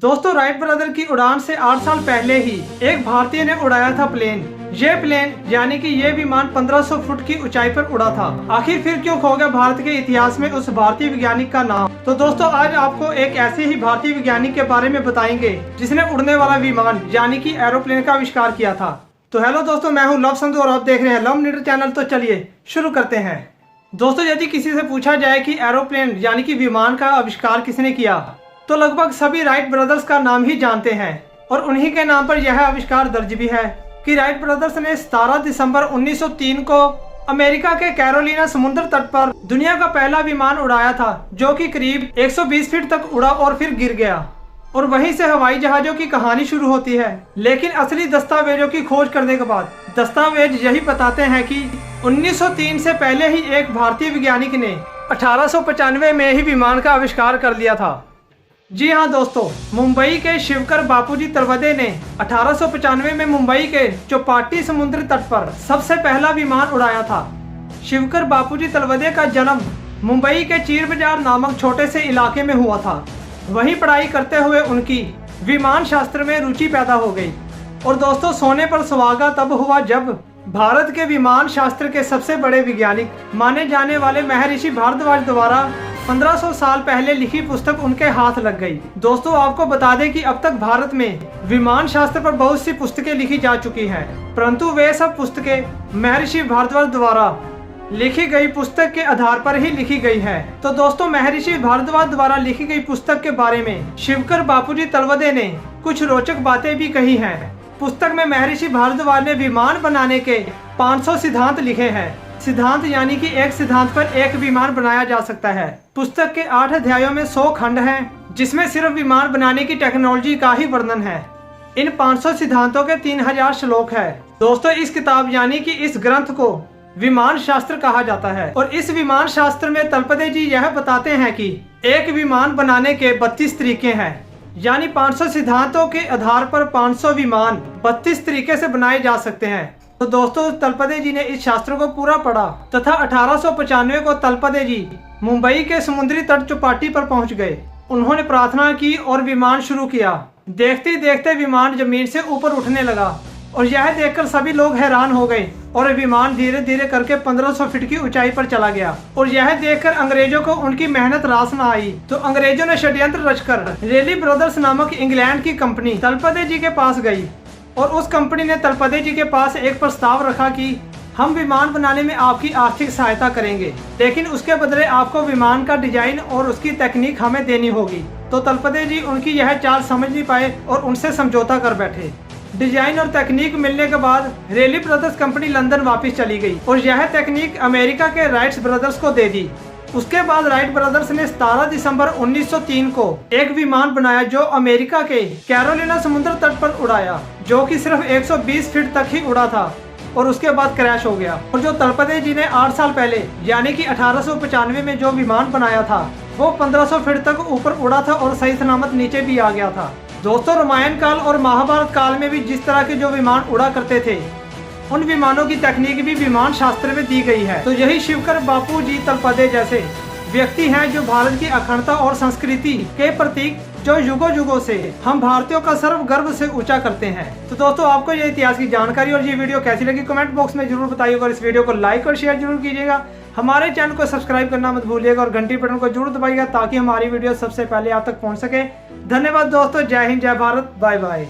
दोस्तों right brother की उड़ान से 8 साल पहले ही एक भारतीय ने उड़ाया था प्लेन। ये प्लेन यानी कि ये विमान 1500 फुट की ऊंचाई पर उड़ा था। आखिर फिर क्यों खो गया भारत के इतिहास में उस भारतीय वैज्ञानिक का नाम? तो दोस्तों आज आपको एक ऐसे ही भारतीय वैज्ञानिक के बारे में बताएंगे जिसने उड़ने वाला विमान यानी कि एरोप्लेन का आविष्कार किया था। तो हेलो दोस्तों, मैं हूँ लव संधू और आप देख रहे हैं लव नीडर चैनल। तो चलिए शुरू करते हैं। दोस्तों यदि किसी से पूछा जाए कि एरोप्लेन यानी कि विमान का आविष्कार किसने किया तो लगभग सभी राइट ब्रदर्स का नाम ही जानते हैं और उन्हीं के नाम पर यह आविष्कार दर्ज भी है कि राइट ब्रदर्स ने 17 दिसंबर 1903 को अमेरिका के कैरोलिना समुद्र तट पर दुनिया का पहला विमान उड़ाया था, जो कि करीब 120 फीट तक उड़ा और फिर गिर गया। और वहीं से हवाई जहाजों की कहानी शुरू होती है। लेकिन असली दस्तावेजों की खोज करने के बाद दस्तावेज यही बताते हैं कि 1903 से पहले ही एक भारतीय वैज्ञानिक ने 1895 में ही विमान का आविष्कार कर लिया था। जी हाँ दोस्तों, मुंबई के शिवकर बापूजी तलवदे ने 1895 में मुंबई के चौपाटी समुद्र तट पर सबसे पहला विमान उड़ाया था। शिवकर बापूजी तलवदे का जन्म मुंबई के चीर बाजार नामक छोटे से इलाके में हुआ था। वहीं पढ़ाई करते हुए उनकी विमान शास्त्र में रुचि पैदा हो गई। और दोस्तों सोने पर सुहागा तब हुआ जब भारत के विमान शास्त्र के सबसे बड़े वैज्ञानिक माने जाने वाले महर्षि भारद्वाज द्वारा 1500 साल पहले लिखी पुस्तक उनके हाथ लग गई। दोस्तों आपको बता दें कि अब तक भारत में विमान शास्त्र पर बहुत सी पुस्तकें लिखी जा चुकी हैं, परंतु वे सब पुस्तकें महर्षि भारद्वाज द्वारा लिखी गई पुस्तक के आधार पर ही लिखी गई है। तो दोस्तों महर्षि भारद्वाज द्वारा लिखी गई पुस्तक के बारे में शिवकर बापूजी तलवदे ने कुछ रोचक बातें भी कही हैं। पुस्तक में महर्षि भारद्वाज ने विमान बनाने के 500 सिद्धांत लिखे हैं। सिद्धांत यानी कि एक सिद्धांत पर एक विमान बनाया जा सकता है। पुस्तक के 8 अध्यायों में 100 खंड हैं, जिसमें सिर्फ विमान बनाने की टेक्नोलॉजी का ही वर्णन है। इन 500 सिद्धांतों के 3000 श्लोक है। दोस्तों इस किताब यानी कि इस ग्रंथ को विमान शास्त्र कहा जाता है। और इस विमान शास्त्र में तलपदे जी यह बताते हैं कि एक विमान बनाने के 32 तरीके हैं, यानी 500 सिद्धांतों के आधार पर 500 विमान 32 तरीके से बनाए जा सकते हैं। तो दोस्तों तलपदे जी ने इस शास्त्र को पूरा पढ़ा तथा 1895 को तलपदे जी मुंबई के समुद्री तट चौपाटी पर पहुंच गए। उन्होंने प्रार्थना की और विमान शुरू किया। देखते देखते विमान जमीन से ऊपर उठने लगा और यह देखकर सभी लोग हैरान हो गए और विमान धीरे धीरे करके 1500 फीट की ऊंचाई पर चला गया। और यह देखकर अंग्रेजों को उनकी मेहनत रास न आई तो अंग्रेजों ने षड्यंत्र रचकर रेली ब्रदर्स नामक इंग्लैंड की कंपनी तलपदे जी के पास गई और उस कंपनी ने तलपदे जी के पास एक प्रस्ताव रखा कि हम विमान बनाने में आपकी आर्थिक सहायता करेंगे, लेकिन उसके बदले आपको विमान का डिजाइन और उसकी तकनीक हमें देनी होगी। तो तलपदे जी उनकी यह चाल समझ नहीं पाए और उनसे समझौता कर बैठे। डिजाइन और तकनीक मिलने के बाद रेली ब्रदर्स कंपनी लंदन वापस चली गई और यह तकनीक अमेरिका के राइट्स ब्रदर्स को दे दी। उसके बाद राइट ब्रदर्स ने 17 दिसंबर 1903 को एक विमान बनाया जो अमेरिका के कैरोलिना समुद्र तट पर उड़ाया, जो कि सिर्फ 120 फीट तक ही उड़ा था और उसके बाद क्रैश हो गया। और जो तलपदे जी ने 8 साल पहले यानी कि 1895 में जो विमान बनाया था वो 1500 फीट तक ऊपर उड़ा था और सही सलामत नीचे भी आ गया था। दोस्तों रामायण काल और महाभारत काल में भी जिस तरह के जो विमान उड़ा करते थे उन विमानों की तकनीक भी विमान शास्त्र में दी गई है। तो यही शिवकर बापूजी तलपदे जैसे व्यक्ति हैं जो भारत की अखंडता और संस्कृति के प्रतीक जो युगों युगों से हम भारतीयों का सर्व गर्व से ऊंचा करते हैं। तो दोस्तों आपको ये इतिहास की जानकारी और ये वीडियो कैसी लगी कमेंट बॉक्स में जरूर बताइएगा और इस वीडियो को लाइक और शेयर जरूर कीजिएगा। हमारे चैनल को सब्सक्राइब करना मत भूलिएगा और घंटी बटन को जरूर दबाइएगा ताकि हमारी वीडियो सबसे पहले आप तक पहुँच सके। धन्यवाद दोस्तों, जय हिंद, जय भारत, बाय बाय।